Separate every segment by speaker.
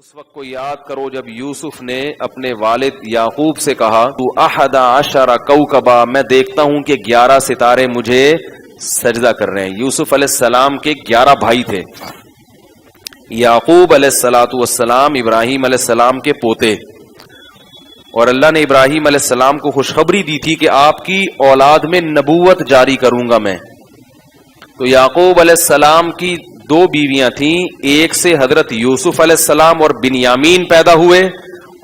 Speaker 1: اس وقت کو یاد کرو جب یوسف نے اپنے والد یعقوب سے کہا تو 11 کوکبا، میں دیکھتا ہوں کہ 11 ستارے مجھے سجدہ کر رہے ہیں۔ یوسف علیہ السلام کے 11 بھائی تھے، یعقوب علیہ السلام ابراہیم علیہ السلام کے پوتے، اور اللہ نے ابراہیم علیہ السلام کو خوشخبری دی تھی کہ آپ کی اولاد میں نبوت جاری کروں گا میں۔ تو یعقوب علیہ السلام کی 2 بیویاں تھیں، ایک سے حضرت یوسف علیہ السلام اور بنیامین پیدا ہوئے،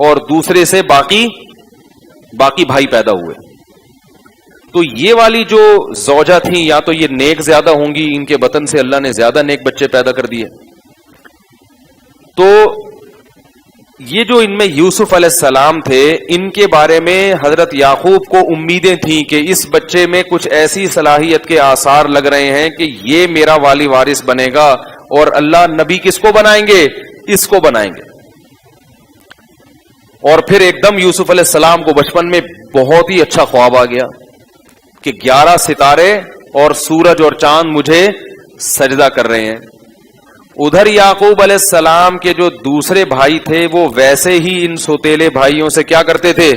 Speaker 1: اور دوسرے سے باقی بھائی پیدا ہوئے۔ تو یہ والی جو زوجہ تھیں یا تو یہ نیک زیادہ ہوں گی، ان کے بطن سے اللہ نے زیادہ نیک بچے پیدا کر دیے۔ تو یہ جو ان میں یوسف علیہ السلام تھے، ان کے بارے میں حضرت یعقوب کو امیدیں تھیں کہ اس بچے میں کچھ ایسی صلاحیت کے آثار لگ رہے ہیں کہ یہ میرا والی وارث بنے گا، اور اللہ نبی کس کو بنائیں گے؟ اس کو بنائیں گے۔ اور پھر ایک دم یوسف علیہ السلام کو بچپن میں بہت ہی اچھا خواب آ گیا کہ 11 ستارے اور سورج اور چاند مجھے سجدہ کر رہے ہیں۔ ادھر یعقوب علیہ السلام کے جو دوسرے بھائی تھے وہ ویسے ہی ان سوتیلے بھائیوں سے کیا کرتے تھے؟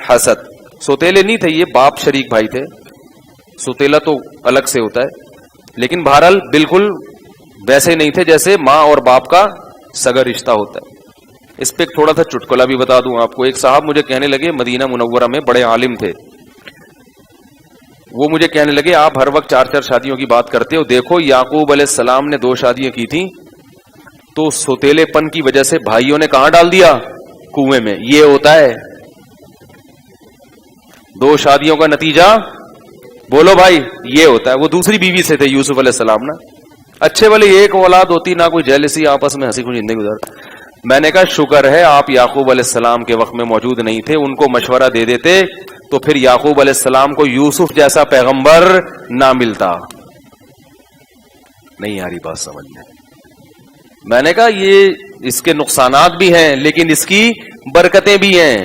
Speaker 1: حسد۔ سوتیلے نہیں تھے، یہ باپ شریک بھائی تھے، سوتیلا تو الگ سے ہوتا ہے، لیکن بہرحال بالکل ویسے نہیں تھے جیسے ماں اور باپ کا سگا رشتہ ہوتا ہے۔ اس پہ ایک تھوڑا سا چٹکلا بھی بتا دوں آپ کو۔ ایک صاحب مجھے کہنے لگے، مدینہ منورہ میں بڑے عالم تھے، وہ مجھے کہنے لگے آپ ہر وقت 4 شادیوں کی بات کرتے ہو، دیکھو یعقوب علیہ السلام نے 2 شادیاں کی تھیں، تو سوتیلے پن کی وجہ سے بھائیوں نے کہاں ڈال دیا؟ کنویں میں۔ یہ ہوتا ہے 2 شادیوں کا نتیجہ، بولو بھائی، یہ ہوتا ہے۔ وہ دوسری بیوی سے تھے یوسف علیہ السلام نا، اچھے والی ایک اولاد ہوتی، نہ کوئی جیلسی، آپس میں ہنسی خوشی زندگی گزار۔ میں نے کہا شکر ہے آپ یعقوب علیہ السلام کے وقت میں موجود نہیں تھے، ان کو مشورہ دے دیتے تو پھر یعقوب علیہ السلام کو یوسف جیسا پیغمبر نہ ملتا۔ نہیں آ رہی بات سمجھ میں؟ میں نے کہا یہ اس کے نقصانات بھی ہیں لیکن اس کی برکتیں بھی ہیں۔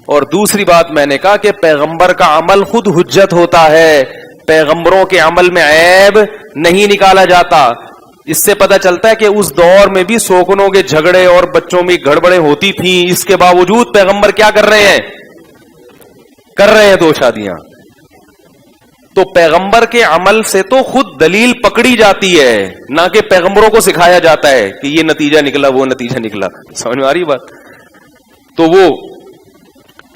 Speaker 1: اور دوسری بات میں نے کہا کہ پیغمبر کا عمل خود حجت ہوتا ہے، پیغمبروں کے عمل میں عیب نہیں نکالا جاتا۔ اس سے پتہ چلتا ہے کہ اس دور میں بھی سوکنوں کے جھگڑے اور بچوں میں گڑبڑیں ہوتی تھیں، اس کے باوجود پیغمبر کیا کر رہے ہیں؟ 2 شادیاں۔ تو پیغمبر کے عمل سے تو خود دلیل پکڑی جاتی ہے، نہ کہ پیغمبروں کو سکھایا جاتا ہے کہ یہ نتیجہ نکلا وہ نتیجہ نکلا۔ سمجھ میں آ رہی بات؟ تو وہ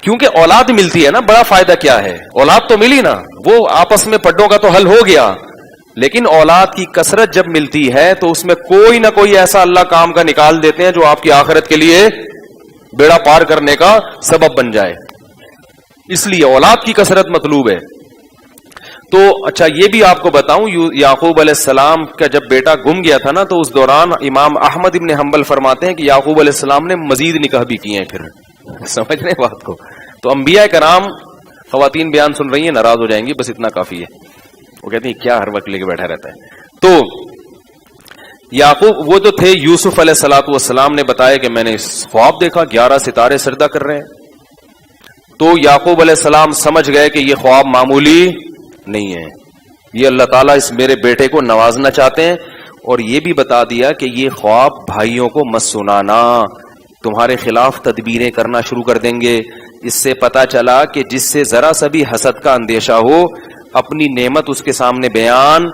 Speaker 1: کیونکہ اولاد ملتی ہے نا، بڑا فائدہ کیا ہے؟ اولاد تو ملی نا، وہ آپس میں پڈوں کا تو حل ہو گیا، لیکن اولاد کی کثرت جب ملتی ہے تو اس میں کوئی نہ کوئی ایسا اللہ کام کا نکال دیتے ہیں جو آپ کی آخرت کے لیے بیڑا پار کرنے کا سبب بن جائے۔ اس لیے اولاد کی کثرت مطلوب ہے۔ تو اچھا یہ بھی آپ کو بتاؤں، یعقوب علیہ السلام کا جب بیٹا گم گیا تھا نا، تو اس دوران امام احمد ابن حنبل فرماتے ہیں کہ یعقوب علیہ السلام نے مزید نکاح بھی کیے ہیں۔ پھر سمجھ رہے ہیں بات کو؟ تو انبیاء کرام، خواتین بیان سن رہی ہیں ناراض ہو جائیں گی، بس اتنا کافی ہے۔ وہ کہتے ہیں کیا ہر وقت لے کے بیٹھا رہتا ہے؟ تو یعقوب وہ جو تھے، یوسف علیہ السلام نے بتایا کہ میں نے خواب دیکھا 11 ستارے سجدہ کر رہے ہیں۔ تو یعقوب علیہ السلام سمجھ گئے کہ یہ خواب معمولی نہیں ہے، یہ اللہ تعالیٰ اس میرے بیٹے کو نوازنا چاہتے ہیں، اور یہ بھی بتا دیا کہ یہ خواب بھائیوں کو مت سنانا، تمہارے خلاف تدبیریں کرنا شروع کر دیں گے۔ اس سے پتا چلا کہ جس سے ذرا سا بھی حسد کا اندیشہ ہو، اپنی نعمت اس کے سامنے بیان۔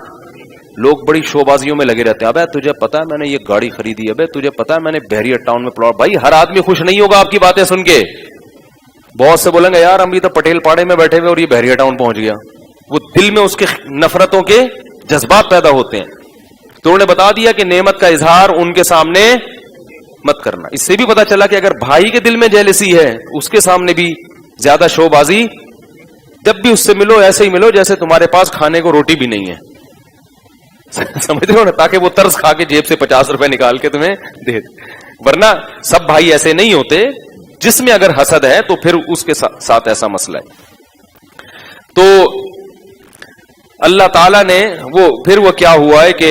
Speaker 1: لوگ بڑی شو بازیوں میں لگے رہتے ہیں، ابے تجھے پتا ہے میں نے یہ گاڑی خریدی، ابے تجھے پتا ہے میں نے بحریہ ٹاؤن میں پلاٹ۔ بھائی ہر آدمی خوش نہیں ہوگا آپ کی باتیں سن کے، بہت سے بولیں گے یار ہم بھی تو پٹیل پاڑے میں بیٹھے ہوئے اور یہ بحریہ ٹاؤن پہنچ گیا۔ وہ دل میں اس کے نفرتوں کے جذبات پیدا ہوتے ہیں۔ تو انہوں نے بتا دیا کہ نعمت کا اظہار ان کے سامنے مت کرنا۔ اس سے بھی پتا چلا کہ اگر بھائی کے دل میں جیلسی ہے، اس کے سامنے بھی زیادہ شو بازی، جب بھی اس سے ملو ایسے ہی ملو جیسے تمہارے پاس کھانے کو روٹی بھی نہیں ہے، سمجھ رہے ہو نا، تاکہ وہ طرز کھا کے جیب سے 50 روپے نکال کے تمہیں دے۔ ورنہ سب بھائی ایسے نہیں ہوتے، جس میں اگر حسد ہے تو پھر اس کے ساتھ ایسا مسئلہ ہے۔ تو اللہ تعالیٰ نے پھر وہ کیا ہوا ہے کہ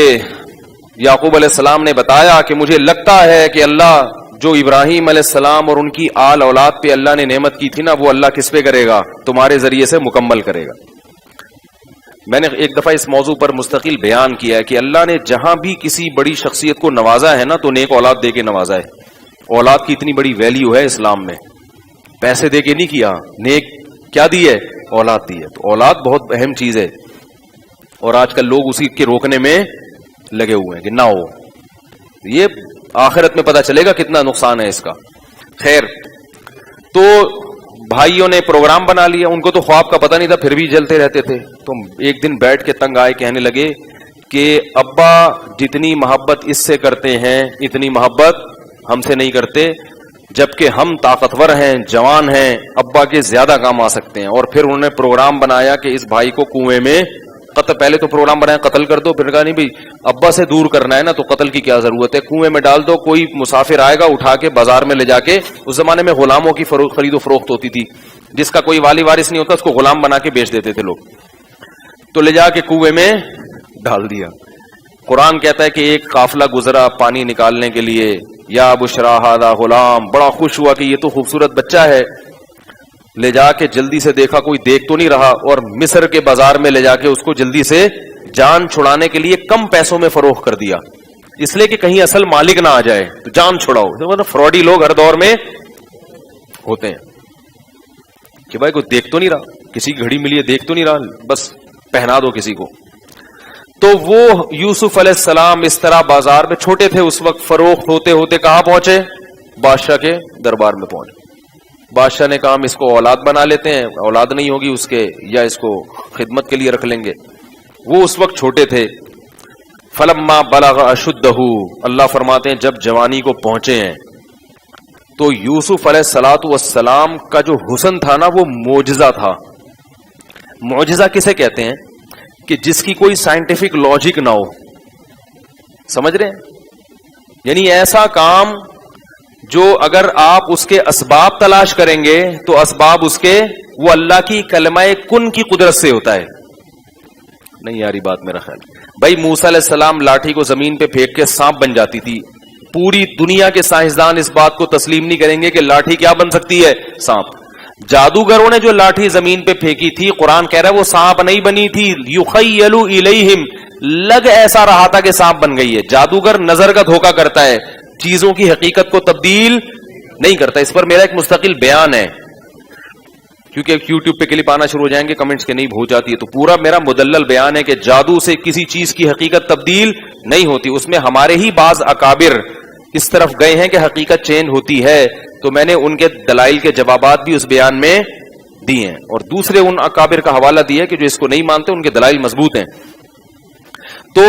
Speaker 1: یعقوب علیہ السلام نے بتایا کہ مجھے لگتا ہے کہ اللہ جو ابراہیم علیہ السلام اور ان کی آل اولاد پہ اللہ نے نعمت کی تھی نا، وہ اللہ کس پہ کرے گا؟ تمہارے ذریعے سے مکمل کرے گا۔ میں نے ایک دفعہ اس موضوع پر مستقل بیان کیا ہے کہ اللہ نے جہاں بھی کسی بڑی شخصیت کو نوازا ہے نا، تو نیک اولاد دے کے نوازا ہے۔ اولاد کی اتنی بڑی ویلیو ہے اسلام میں، پیسے دے کے نہیں کیا، نیک کیا دی ہے؟ اولاد دی ہے. تو اولاد بہت اہم چیز ہے، اور آج کل لوگ اسی کے روکنے میں لگے ہوئے ہیں کہ نہ ہو. یہ آخرت میں پتہ چلے گا کتنا نقصان ہے اس کا. خیر، تو بھائیوں نے پروگرام بنا لیا، ان کو تو خواب کا پتہ نہیں تھا، پھر بھی جلتے رہتے تھے. تو ایک دن بیٹھ کے تنگ آئے، کہنے لگے کہ ابا جتنی محبت اس سے کرتے ہیں اتنی محبت ہم سے نہیں کرتے، جبکہ ہم طاقتور ہیں، جوان ہیں، ابا کے زیادہ کام آ سکتے ہیں. اور پھر انہوں نے پروگرام بنایا کہ اس بھائی کو کنویں میں قتل، پہلے تو پروگرام بنایا قتل کر دو، پھر کہا نہیں بھائی ابا سے دور کرنا ہے نا، تو قتل کی کیا ضرورت ہے، کنویں میں ڈال دو، کوئی مسافر آئے گا اٹھا کے بازار میں لے جا کے. اس زمانے میں غلاموں کی خرید و فروخت ہوتی تھی، جس کا کوئی والی وارث نہیں ہوتا اس کو غلام بنا کے بیچ دیتے تھے لوگ. تو لے جا کے کنویں میں ڈال دیا. قرآن کہتا ہے کہ ایک قافلہ گزرا پانی نکالنے کے لیے، یا بشرا ھذا غلام، بڑا خوش ہوا کہ یہ تو خوبصورت بچہ ہے. لے جا کے جلدی سے دیکھا کوئی دیکھ تو نہیں رہا، اور مصر کے بازار میں لے جا کے اس کو جلدی سے جان چھڑانے کے لیے کم پیسوں میں فروخت کر دیا، اس لیے کہ کہیں اصل مالک نہ آ جائے تو جان چھڑاؤ. فراڈی لوگ ہر دور میں ہوتے ہیں کہ بھائی کوئی دیکھ تو نہیں رہا، کسی کی گھڑی ملی ہے دیکھ تو نہیں رہا، بس پہنا دو کسی کو. تو وہ یوسف علیہ السلام اس طرح بازار میں چھوٹے تھے اس وقت، فروخت ہوتے ہوتے کہاں پہنچے؟ بادشاہ کے دربار میں پہنچے. بادشاہ نے کہا ہم اس کو اولاد بنا لیتے ہیں، اولاد نہیں ہوگی اس کے، یا اس کو خدمت کے لیے رکھ لیں گے. وہ اس وقت چھوٹے تھے. فلما بلغ اشدہ، اللہ فرماتے ہیں جب جوانی کو پہنچے ہیں تو یوسف علیہ السلام کا جو حسن تھا نا وہ معجزہ تھا. معجزہ کسے کہتے ہیں؟ کہ جس کی کوئی سائنٹیفک لاجک نہ ہو. سمجھ رہے ہیں؟ یعنی ایسا کام جو اگر آپ اس کے اسباب تلاش کریں گے تو اسباب اس کے وہ اللہ کی کلمہ کن کی قدرت سے ہوتا ہے. نہیں یاری بات میرا خیال. بھائی موسیٰ علیہ السلام لاٹھی کو زمین پہ پھینک کے سانپ بن جاتی تھی. پوری دنیا کے سائنسدان اس بات کو تسلیم نہیں کریں گے کہ لاٹھی کیا بن سکتی ہے؟ سانپ. جادوگروں نے جو لاٹھی زمین پہ پھینکی تھی، قرآن کہہ رہا ہے وہ سانپ نہیں بنی تھی. یخیل الیہم، لگ ایسا رہا تھا کہ سانپ بن گئی ہے. جادوگر نظر کا دھوکہ کرتا ہے، چیزوں کی حقیقت کو تبدیل نہیں کرتا. اس پر میرا ایک مستقل بیان ہے، کیونکہ یوٹیوب پہ کلپ آنا شروع ہو جائیں گے کمنٹس کے نہیں ہو جاتی ہے، تو پورا میرا مدلل بیان ہے کہ جادو سے کسی چیز کی حقیقت تبدیل نہیں ہوتی. اس میں ہمارے ہی بعض اکابر اس طرف گئے ہیں کہ حقیقت چینج ہوتی ہے، تو میں نے ان کے دلائل کے جوابات بھی اس بیان میں دیے ہیں، اور دوسرے ان اکابر کا حوالہ دیا کہ جو اس کو نہیں مانتے ان کے دلائل مضبوط ہیں. تو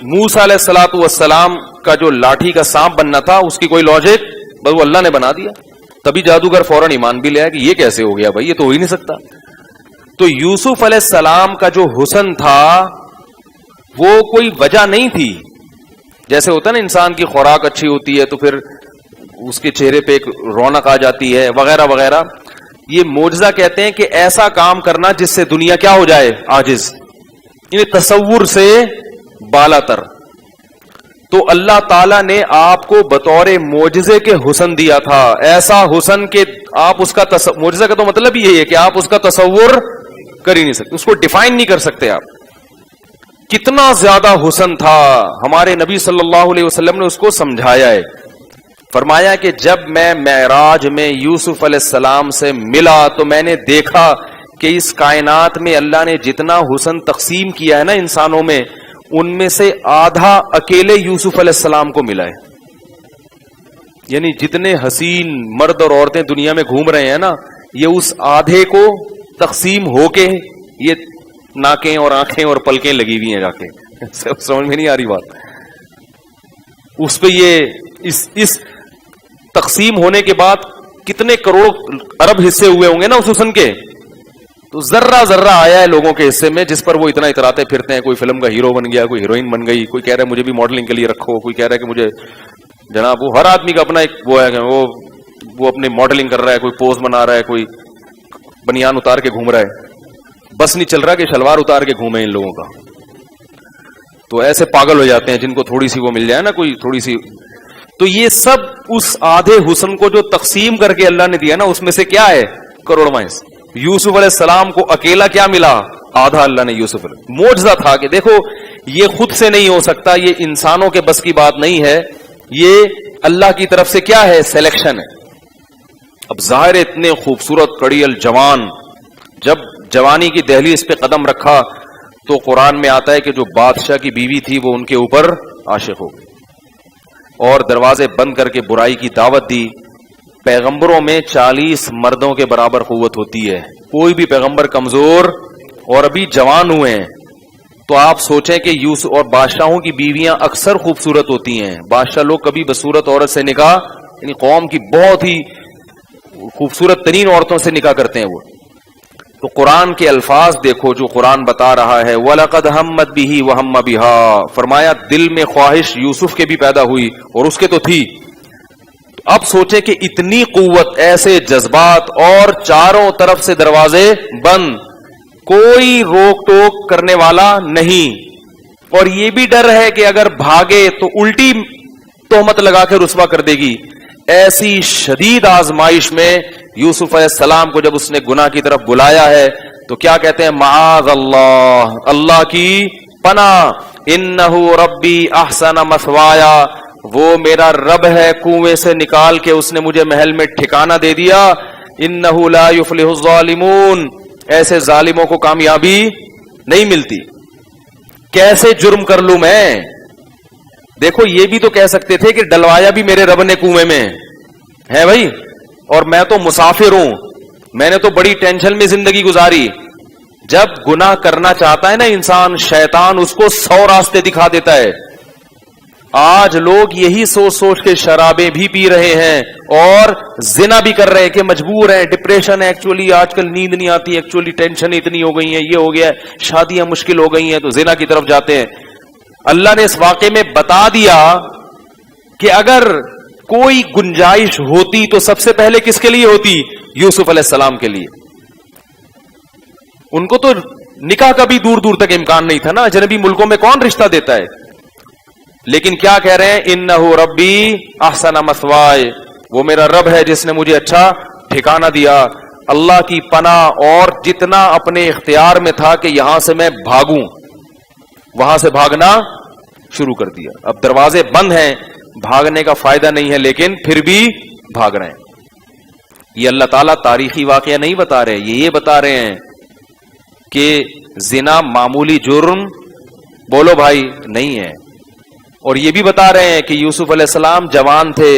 Speaker 1: موسیٰ علیہ السلام کا جو لاٹھی کا سانپ بننا تھا اس کی کوئی لاجک بس وہ اللہ نے بنا دیا. تبھی جادوگر فوراً ایمان بھی لے آیا کہ یہ کیسے ہو گیا بھائی، یہ تو ہو ہی نہیں سکتا. تو یوسف علیہ السلام کا جو حسن تھا وہ کوئی وجہ نہیں تھی. جیسے ہوتا ہے نا انسان کی خوراک اچھی ہوتی ہے تو پھر اس کے چہرے پہ ایک رونق آ جاتی ہے وغیرہ وغیرہ. یہ معجزہ کہتے ہیں کہ ایسا کام کرنا جس سے دنیا کیا ہو جائے؟ عاجز، یعنی تصور سے بالا تر. تو اللہ تعالیٰ نے آپ کو بطور معجزے کے حسن دیا تھا، ایسا حسن کہ آپ اس کا معجزہ کا تو مطلب یہ ہے کہ آپ اس کا تصور کر ہی نہیں سکتے، اس کو ڈیفائن نہیں کر سکتے آپ. کتنا زیادہ حسن تھا. ہمارے نبی صلی اللہ علیہ وسلم نے اس کو سمجھایا ہے. فرمایا کہ جب میں معراج میں یوسف علیہ السلام سے ملا تو میں نے دیکھا کہ اس کائنات میں اللہ نے جتنا حسن تقسیم کیا ہے نا انسانوں میں، ان میں سے آدھا اکیلے یوسف علیہ السلام کو ملا ہے. یعنی جتنے حسین مرد اور عورتیں دنیا میں گھوم رہے ہیں نا، یہ اس آدھے کو تقسیم ہو کے یہ ناکیں اور آنکھیں اور پلکیں لگی ہوئی ہیں جا کے. سمجھ میں نہیں آ رہی بات؟ اس پہ یہ اس تقسیم ہونے کے بعد کتنے کروڑ ارب حصے ہوئے ہوں گے نا اس حسن کے. تو ذرہ ذرہ آیا ہے لوگوں کے حصے میں جس پر وہ اتنا اتراتے پھرتے ہیں. کوئی فلم کا ہیرو بن گیا، کوئی ہیروئن بن گئی، کوئی کہہ رہا ہے مجھے بھی ماڈلنگ کے لیے رکھو، کوئی کہہ رہا ہے کہ مجھے جناب، وہ ہر آدمی کا اپنا ایک وہ ہے کہ وہ اپنے ماڈلنگ کر رہا ہے، کوئی پوز بنا رہا ہے، کوئی بنیان اتار کے گھوم رہا ہے. بس نہیں چل رہا کہ شلوار اتار کے گھومے ان لوگوں کا. تو ایسے پاگل ہو جاتے ہیں جن کو تھوڑی سی وہ مل جائے نا، کوئی تھوڑی سی. تو یہ سب اس آدھے حسن کو جو تقسیم کر کے اللہ نے دیا نا، اس میں سے کیا ہے؟ کروڑواں حصہ. یوسف علیہ السلام کو اکیلا کیا ملا؟ آدھا اللہ نے یوسف علیہ. معجزہ تھا کہ دیکھو یہ خود سے نہیں ہو سکتا، یہ انسانوں کے بس کی بات نہیں ہے، یہ اللہ کی طرف سے کیا ہے؟ سلیکشن ہے. اب ظاہر اتنے خوبصورت کڑی الجوان جب جوانی کی دہلیز پہ قدم رکھا تو قرآن میں آتا ہے کہ جو بادشاہ کی بیوی تھی وہ ان کے اوپر عاشق ہو گئی اور دروازے بند کر کے برائی کی دعوت دی. پیغمبروں میں 40 مردوں کے برابر قوت ہوتی ہے. کوئی بھی پیغمبر کمزور اور ابھی جوان ہوئے ہیں. تو آپ سوچیں کہ یوسف اور بادشاہوں کی بیویاں اکثر خوبصورت ہوتی ہیں. بادشاہ لوگ کبھی بصورت عورت سے نکاح، یعنی قوم کی بہت ہی خوبصورت ترین عورتوں سے نکاح کرتے ہیں وہ. تو قرآن کے الفاظ دیکھو جو قرآن بتا رہا ہے، وَلَقَدْ هَمَّتْ بِهِ وَهَمَّ بِهَا، فرمایا دل میں خواہش یوسف کے بھی پیدا ہوئی اور اس کے تو تھی. اب سوچیں کہ اتنی قوت، ایسے جذبات اور چاروں طرف سے دروازے بند، کوئی روک ٹوک کرنے والا نہیں. اور یہ بھی ڈر ہے کہ اگر بھاگے تو الٹی تہمت لگا کے رسوا کر دے گی. ایسی شدید آزمائش میں یوسف علیہ السلام کو جب اس نے گناہ کی طرف بلایا ہے تو کیا کہتے ہیں؟ معاذ اللہ، اللہ کی پناہ، انہ ربی احسن مثوایا، وہ میرا رب ہے کنویں سے نکال کے اس نے مجھے محل میں ٹھکانہ دے دیا. انہ لا یفلح الظالمون، ایسے ظالموں کو کامیابی نہیں ملتی. کیسے جرم کر لوں میں؟ دیکھو یہ بھی تو کہہ سکتے تھے کہ ڈلوایا بھی میرے رب نے کنویں میں ہے بھائی، اور میں تو مسافر ہوں، میں نے تو بڑی ٹینشن میں زندگی گزاری. جب گناہ کرنا چاہتا ہے نا انسان، شیطان اس کو 100 راستے دکھا دیتا ہے. آج لوگ یہی سوچ سوچ کے شرابیں بھی پی رہے ہیں اور زنا بھی کر رہے ہیں کہ مجبور ہیں، ڈپریشن ہے، ایکچولی آج کل نیند نہیں آتی، ایکچولی ٹینشن اتنی ہو گئی ہیں، یہ ہو گیا ہے، شادیاں مشکل ہو گئی ہیں تو زنا کی طرف جاتے ہیں. اللہ نے اس واقعے میں بتا دیا کہ اگر کوئی گنجائش ہوتی تو سب سے پہلے کس کے لیے ہوتی؟ یوسف علیہ السلام کے لیے. ان کو تو نکاح کا بھی دور دور تک امکان نہیں تھا نا، اجنبی ملکوں میں کون رشتہ دیتا ہے. لیکن کیا کہہ رہے ہیں؟ انہ ربی احسن مثوائے، وہ میرا رب ہے جس نے مجھے اچھا ٹھکانہ دیا. اللہ کی پناہ، اور جتنا اپنے اختیار میں تھا کہ یہاں سے میں بھاگوں وہاں سے بھاگنا شروع کر دیا. اب دروازے بند ہیں، بھاگنے کا فائدہ نہیں ہے، لیکن پھر بھی بھاگ رہے ہیں. یہ اللہ تعالیٰ تاریخی واقعہ نہیں بتا رہے، یہ بتا رہے ہیں کہ زنا معمولی جرم بولو بھائی نہیں ہے. اور یہ بھی بتا رہے ہیں کہ یوسف علیہ السلام جوان تھے،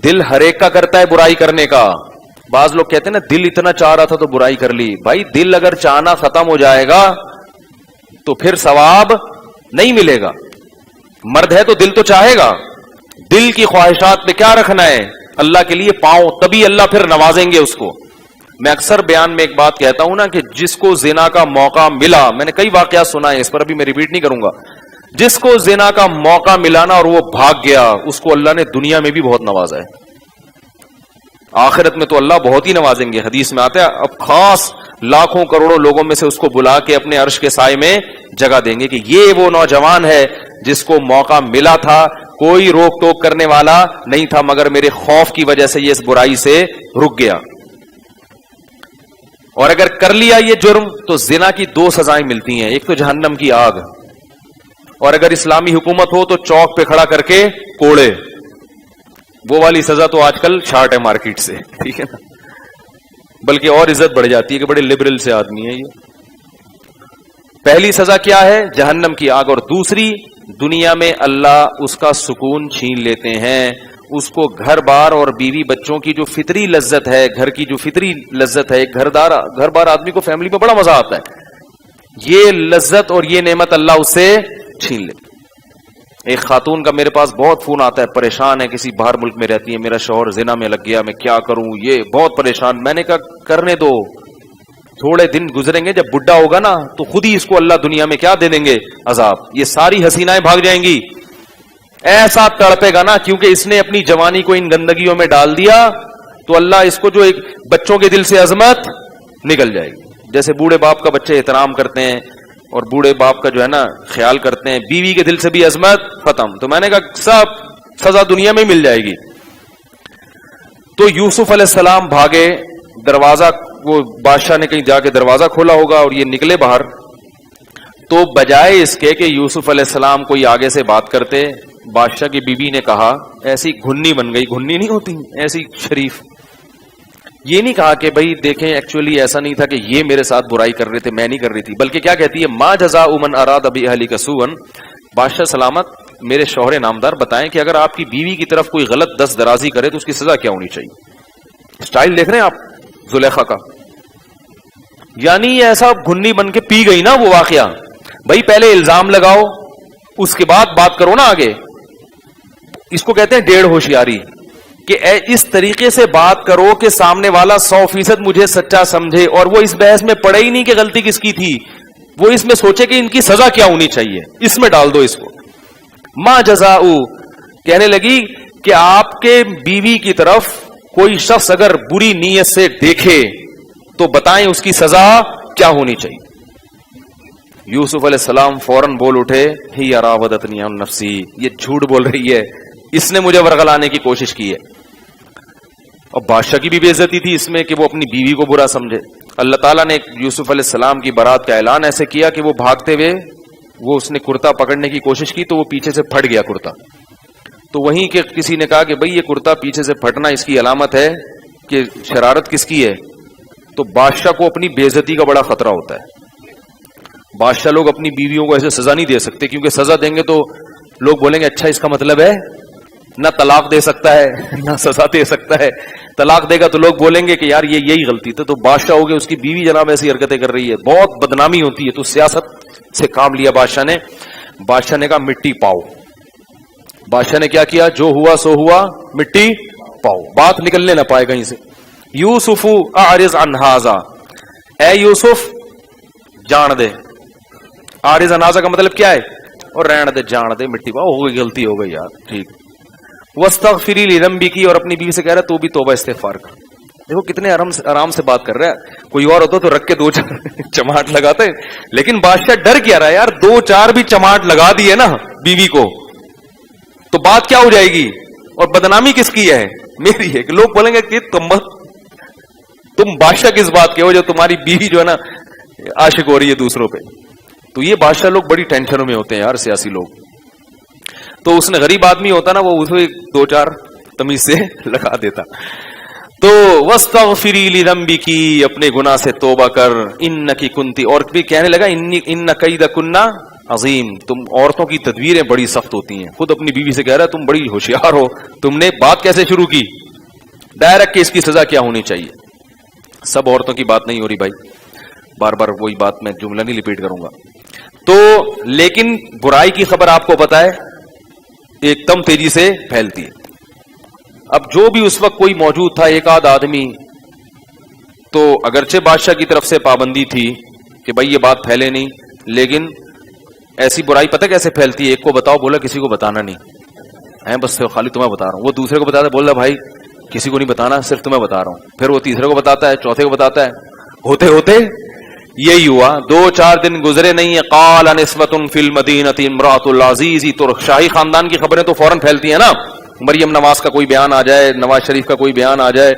Speaker 1: دل ہر ایک کا کرتا ہے برائی کرنے کا. بعض لوگ کہتے ہیں نا دل اتنا چاہ رہا تھا تو برائی کر لی. بھائی دل اگر چاہنا ختم ہو جائے گا تو پھر ثواب نہیں ملے گا. مرد ہے تو دل تو چاہے گا. دل کی خواہشات پہ کیا رکھنا ہے؟ اللہ کے لیے پاؤں، تبھی اللہ پھر نوازیں گے اس کو. میں اکثر بیان میں ایک بات کہتا ہوں نا کہ جس کو زنا کا موقع ملا، میں نے کئی واقعات سنا ہے، اس پر ابھی میں ریپیٹ نہیں کروں گا، جس کو زنا کا موقع ملا نا اور وہ بھاگ گیا، اس کو اللہ نے دنیا میں بھی بہت نوازا ہے، آخرت میں تو اللہ بہت ہی نوازیں گے. حدیث میں آتا ہے اب خاص لاکھوں کروڑوں لوگوں میں سے اس کو بلا کے اپنے عرش کے سائے میں جگہ دیں گے کہ یہ وہ نوجوان ہے جس کو موقع ملا تھا، کوئی روک ٹوک کرنے والا نہیں تھا، مگر میرے خوف کی وجہ سے یہ اس برائی سے رک گیا. اور اگر کر لیا یہ جرم تو زنا کی 2 سزائیں ملتی ہیں، ایک تو جہنم کی آگ، اور اگر اسلامی حکومت ہو تو چوک پہ کھڑا کر کے کوڑے. وہ والی سزا تو آج کل شارٹ ہے مارکیٹ سے، ٹھیک ہے نا، بلکہ اور عزت بڑھ جاتی ہے کہ بڑے لبرل سے آدمی ہے یہ. پہلی سزا کیا ہے؟ جہنم کی آگ. اور دوسری، دنیا میں اللہ اس کا سکون چھین لیتے ہیں، اس کو گھر بار اور بیوی بچوں کی جو فطری لذت ہے، گھر کی جو فطری لذت ہے، گھر بار آدمی کو فیملی میں بڑا مزہ آتا ہے، یہ لذت اور یہ نعمت اللہ اس سے چھین لیتے. ایک خاتون کا میرے پاس بہت فون آتا ہے، پریشان ہے، کسی باہر ملک میں رہتی ہے، میرا شوہر زنا میں لگ گیا، میں کیا کروں، یہ بہت پریشان. میں نے کہا کرنے دو، تھوڑے دن گزریں گے، جب بڈھا ہوگا نا تو خود ہی اس کو اللہ دنیا میں کیا دے دیں گے؟ عذاب. یہ ساری حسینائیں بھاگ جائیں گی، ایسا تڑپے گا نا، کیونکہ اس نے اپنی جوانی کو ان گندگیوں میں ڈال دیا تو اللہ اس کو جو ایک بچوں کے دل سے عظمت نکل جائے گی. جیسے بوڑھے باپ کا بچے احترام کرتے ہیں اور بوڑھے باپ کا جو ہے نا خیال کرتے ہیں، بیوی کے دل سے بھی عظمت ختم. تو میں نے کہا سب سزا دنیا میں مل جائے گی. تو یوسف علیہ السلام بھاگے، دروازہ وہ بادشاہ نے کہیں جا کے دروازہ کھولا ہوگا اور یہ نکلے باہر. تو بجائے اس کے کہ یوسف علیہ السلام کوئی آگے سے بات کرتے، بادشاہ کی بیوی نے کہا، ایسی گھنی بن گئی، گھنی نہیں ہوتی ایسی شریف، یہ نہیں کہا کہ بھائی دیکھیں ایکچولی ایسا نہیں تھا کہ یہ میرے ساتھ برائی کر رہے تھے، میں نہیں کر رہی تھی، بلکہ کیا کہتی ہے، ما جزاء من اراد باہلک سوءا، بادشاہ سلامت میرے شوہر نامدار بتائیں کہ اگر آپ کی بیوی کی طرف کوئی غلط دست درازی کرے تو اس کی سزا کیا ہونی چاہیے؟ اسٹائل دیکھ رہے ہیں آپ زلیخا کا، یعنی یہ ایسا گھنی بن کے پی گئی نا وہ واقعہ، بھائی پہلے الزام لگاؤ اس کے بعد بات کرو نا آگے، اس کو کہتے ہیں ڈیڑھ ہوشیاری، کہ اس طریقے سے بات کرو کہ سامنے والا 100% مجھے سچا سمجھے اور وہ اس بحث میں پڑے ہی نہیں کہ غلطی کس کی تھی، وہ اس میں سوچے کہ ان کی سزا کیا ہونی چاہیے، اس میں ڈال دو اس کو۔ ما جزاء، کہنے لگی کہ آپ کے بیوی کی طرف کوئی شخص اگر بری نیت سے دیکھے تو بتائیں اس کی سزا کیا ہونی چاہیے۔ یوسف علیہ السلام فوراً بول اٹھے، ہی راودتنی عن نفسی، یہ جھوٹ بول رہی ہے، اس نے مجھے ورغلانے کی کوشش کی ہے۔ اور بادشاہ کی بھی بے عزتی تھی اس میں کہ وہ اپنی بیوی کو برا سمجھے۔ اللہ تعالیٰ نے یوسف علیہ السلام کی برات کا اعلان ایسے کیا کہ وہ بھاگتے ہوئے اس نے کرتا پکڑنے کی کوشش کی تو وہ پیچھے سے پھٹ گیا کرتا، تو وہیں کہ کسی نے کہا کہ بھئی یہ کرتا پیچھے سے پھٹنا اس کی علامت ہے کہ شرارت کس کی ہے، تو بادشاہ کو اپنی بے عزتی کا بڑا خطرہ ہوتا ہے۔ بادشاہ لوگ اپنی بیویوں کو ایسے سزا نہیں دے سکتے، کیونکہ سزا دیں گے تو لوگ بولیں گے اچھا اس کا مطلب ہے نہ طلاق دے سکتا ہے نہ سزا دے سکتا ہے، طلاق دے گا تو لوگ بولیں گے کہ یار یہ یہی غلطی تھی، تو بادشاہ ہو گیا اس کی بیوی جناب ایسی حرکتیں کر رہی ہے، بہت بدنامی ہوتی ہے، تو سیاست سے کام لیا بادشاہ نے کہا مٹی پاؤ۔ بادشاہ نے کیا کیا، جو ہوا سو ہوا، مٹی پاؤ، بات نکلنے نہ پائے کہیں سے۔ یوسف اعرض عن ھذا، اے یوسف جان دے، اعرض عن ھذا کا مطلب کیا ہے، اور رہن دے، جان دے، مٹی پاؤ، ہو گئی غلطی ہو گئی یار، ٹھیک۔ واستغفری لذنبک، اور اپنی بیوی سے کہہ رہا تو بھی توبہ استغفار کر۔ دیکھو کتنے آرام سے بات کر رہا ہے، کوئی اور ہوتا تو رکھ کے 2-4 چماٹ لگاتے، لیکن بادشاہ ڈر کیا رہا ہے یار، 2-4 بھی چماٹ لگا دیے نا بیوی کو تو بات کیا ہو جائے گی، اور بدنامی کس کی ہے، میری ہے، کہ لوگ بولیں گے کہ تم بادشاہ کس بات کے ہو جو تمہاری بیوی جو ہے نا عاشق ہو رہی ہے دوسروں پہ۔ تو یہ بادشاہ لوگ بڑی ٹینشنوں میں ہوتے ہیں یار، سیاسی لوگ، تو اس نے غریب آدمی ہوتا نا وہ اسے 2-4 تمیز سے لگا دیتا۔ تو واستغفری لذنبک، اپنے گناہ سے توبہ کر، انکی کنتی، اور بھی کہنے لگا ان کیدکن عظیم، تم عورتوں کی تدبیریں بڑی سخت ہوتی ہیں، خود اپنی بیوی سے کہہ رہا ہے تم بڑی ہوشیار ہو، تم نے بات کیسے شروع کی ڈائریکٹ کہ اس کی سزا کیا ہونی چاہیے۔ سب عورتوں کی بات نہیں ہو رہی بھائی، بار بار وہی بات میں جملہ نہیں ریپیٹ کروں گا۔ تو لیکن برائی کی خبر آپ کو پتا ہے ایک دم تیزی سے پھیلتی ہے۔ اب جو بھی اس وقت کوئی موجود تھا، ایک آدھ آدمی، تو اگرچہ بادشاہ کی طرف سے پابندی تھی کہ بھائی یہ بات پھیلے نہیں، لیکن ایسی برائی پتہ کیسے پھیلتی ہے، ایک کو بتاؤ، بولا کسی کو بتانا نہیں ہے، بس خالی تمہیں بتا رہا ہوں، وہ دوسرے کو بتاتا ہے، بول رہا بھائی کسی کو نہیں بتانا، صرف تمہیں بتا رہا ہوں، پھر وہ تیسرے کو بتاتا ہے، چوتھے کو بتاتا ہے، ہوتے ہوتے یہی ہوا۔ 2-4 دن گزرے نہیں ہے، قال نسوۃ فی المدینۃ امرأۃ العزیز، تو شاہی خاندان کی خبریں تو فوراً پھیلتی ہیں نا، مریم نواز کا کوئی بیان آ جائے، نواز شریف کا کوئی بیان آ جائے،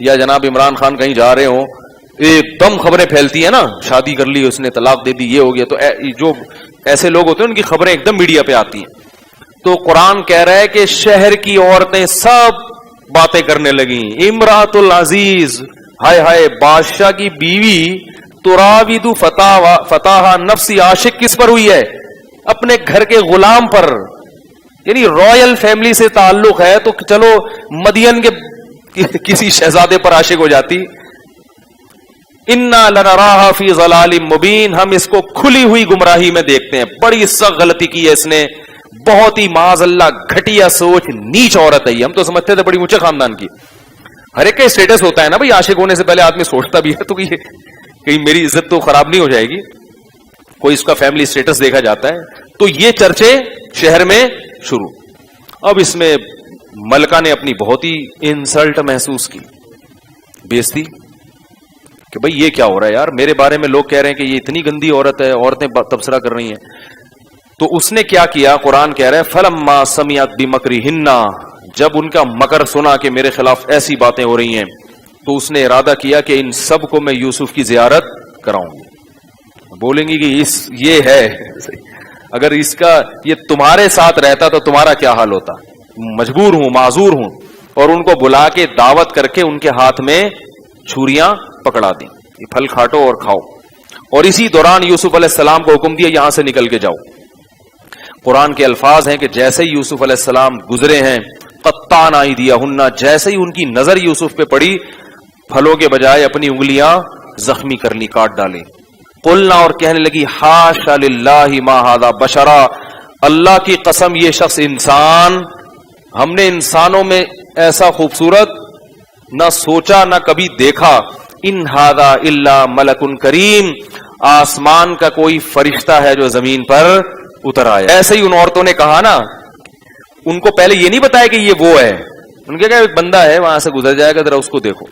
Speaker 1: یا جناب عمران خان کہیں جا رہے ہوں، ایک دم خبریں پھیلتی ہیں نا، شادی کر لی اس نے، طلاق دے دی، یہ ہو گیا، تو جو ایسے لوگ ہوتے ہیں ان کی خبریں ایک دم میڈیا پہ آتی ہیں۔ تو قرآن کہہ رہا ہے کہ شہر کی عورتیں سب باتیں کرنے لگیں، امرأۃ العزیز، ہائے ہائے، بادشاہ کی بیوی، تراود فتاحا نفسی، عاشق کس پر ہوئی ہے، اپنے گھر کے غلام پر، یعنی رائل فیملی سے تعلق ہے تو چلو مدین کے کسی شہزادے پر عاشق ہو جاتی۔ انا لنراھا فی ضلال مبین، ہم اس کو کھلی ہوئی گمراہی میں دیکھتے ہیں، بڑی سخت غلطی کی ہے اس نے، بہت ہی معاذ اللہ گھٹیا سوچ، نیچ عورت ہے یہ، ہم تو سمجھتے تھے بڑی اونچے خاندان کی، ہر ایک کا اسٹیٹس ہوتا ہے نا بھائی، عاشق ہونے سے پہلے آدمی سوچتا بھی ہے تو کہیں میری عزت تو خراب نہیں ہو جائے گی، کوئی اس کا فیملی اسٹیٹس دیکھا جاتا ہے۔ تو یہ چرچے شہر میں شروع، اب اس میں ملکہ نے اپنی بہت ہی انسلٹ محسوس کی، بےزتی، کہ بھئی یہ کیا ہو رہا ہے یار، میرے بارے میں لوگ کہہ رہے ہیں کہ یہ اتنی گندی عورت ہے، عورتیں تبصرہ کر رہی ہیں۔ تو اس نے کیا کیا، قرآن کہہ رہا ہے فلما سمعت بمکرہن، جب ان کا مکر سنا کہ میرے خلاف ایسی باتیں ہو رہی ہیں، تو اس نے ارادہ کیا کہ ان سب کو میں یوسف کی زیارت کراؤں گی، بولیں گی کہ یہ ہے اگر اس کا یہ تمہارے ساتھ رہتا تو تمہارا کیا حال ہوتا. مجبور ہوں، معذور ہوں. اور ان کو بلا کے دعوت کر کے ان کے ہاتھ میں چھریاں پکڑا دی، یہ پھل کھاٹو اور کھاؤ. اور اسی دوران یوسف علیہ السلام کو حکم دیا یہاں سے نکل کے جاؤ. قرآن کے الفاظ ہیں کہ جیسے ہی یوسف علیہ السلام گزرے ہیں، قطعنا ایدیہن، جیسے ہی ان کی نظر یوسف پہ پڑی، پھلوں کے بجائے اپنی انگلیاں زخمی کر لی، کاٹ ڈالی. قلنا، اور کہنے لگی حاشا للہ ما ھذا بشرا، اللہ کی قسم یہ شخص انسان، ہم نے انسانوں میں ایسا خوبصورت نہ سوچا نہ کبھی دیکھا. ان ھذا الا ملک کریم، آسمان کا کوئی فرشتہ ہے جو زمین پر اتر آیا. ایسے ہی ان عورتوں نے کہا نا، ان کو پہلے یہ نہیں بتایا کہ یہ وہ ہے، ان کے کہا ایک بندہ ہے وہاں سے گزر جائے گا، ذرا اس کو دیکھو.